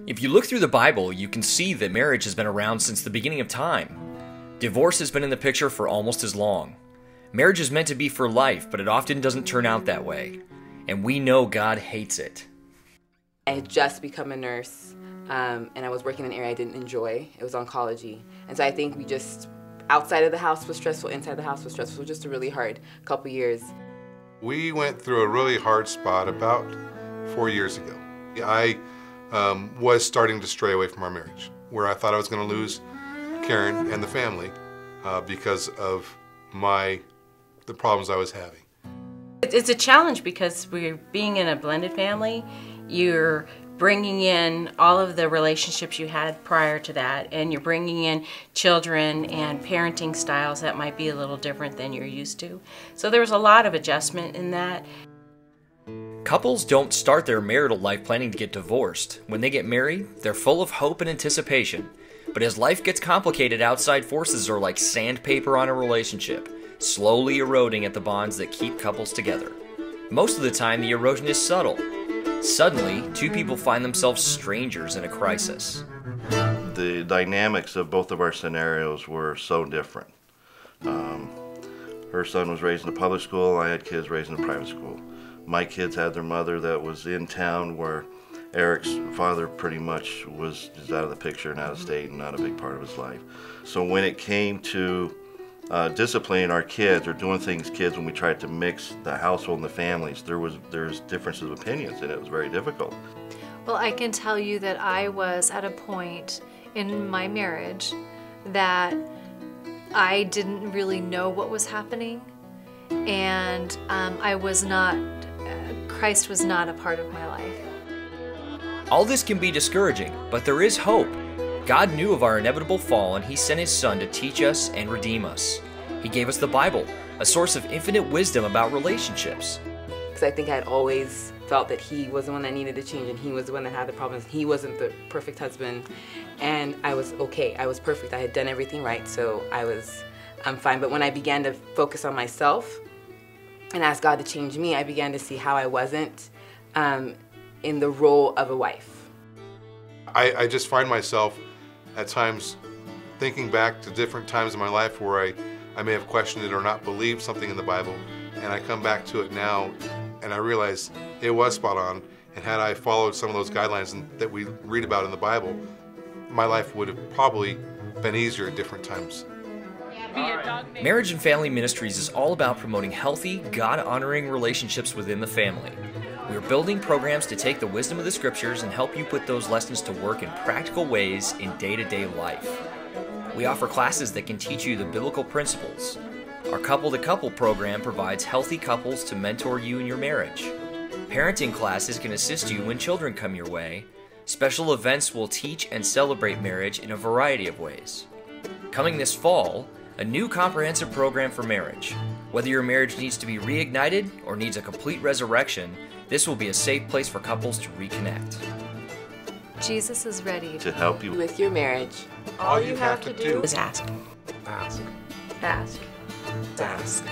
If you look through the Bible, you can see that marriage has been around since the beginning of time. Divorce has been in the picture for almost as long. Marriage is meant to be for life, but it often doesn't turn out that way. And we know God hates it. I had just become a nurse, and I was working in an area I didn't enjoy. It was oncology. And so I think we just, outside of the house was stressful, inside the house was stressful. Just a really hard couple years. We went through a really hard spot about 4 years ago. I was starting to stray away from our marriage, where I thought I was going to lose Karen and the family because of the problems I was having. It's a challenge because we're being in a blended family. You're bringing in all of the relationships you had prior to that, and you're bringing in children and parenting styles that might be a little different than you're used to. So there was a lot of adjustment in that. Couples don't start their marital life planning to get divorced. When they get married, they're full of hope and anticipation. But as life gets complicated, outside forces are like sandpaper on a relationship, slowly eroding at the bonds that keep couples together. Most of the time, the erosion is subtle. Suddenly, two people find themselves strangers in a crisis. The dynamics of both of our scenarios were so different. Her son was raised in a public school, I had kids raised in a private school. My kids had their mother that was in town, where Eric's father pretty much was just out of the picture and out of state and not a big part of his life. So when it came to disciplining our kids or doing things kids, when we tried to mix the household and the families, there's differences of opinions, and it was very difficult. Well, I can tell you that I was at a point in my marriage that I didn't really know what was happening, and Christ was not a part of my life. All this can be discouraging, but there is hope. God knew of our inevitable fall, and He sent His Son to teach us and redeem us. He gave us the Bible, a source of infinite wisdom about relationships. Because I think I had always felt that he was the one that needed to change, and he was the one that had the problems. He wasn't the perfect husband, and I was okay. I was perfect. I had done everything right, so I'm fine. But when I began to focus on myself and ask God to change me, I began to see how I wasn't in the role of a wife. I just find myself at times thinking back to different times in my life where I may have questioned it or not believed something in the Bible, and I come back to it now and I realize it was spot on, and had I followed some of those guidelines that we read about in the Bible, my life would have probably been easier at different times. Marriage and Family Ministries is all about promoting healthy, God-honoring relationships within the family. We're building programs to take the wisdom of the Scriptures and help you put those lessons to work in practical ways in day-to-day life. We offer classes that can teach you the biblical principles. Our couple-to-couple program provides healthy couples to mentor you in your marriage. Parenting classes can assist you when children come your way. Special events will teach and celebrate marriage in a variety of ways. Coming this fall, a new comprehensive program for marriage. Whether your marriage needs to be reignited or needs a complete resurrection, this will be a safe place for couples to reconnect. Jesus is ready To help you With your marriage, All you have to do Is ask. ask. Ask. Ask.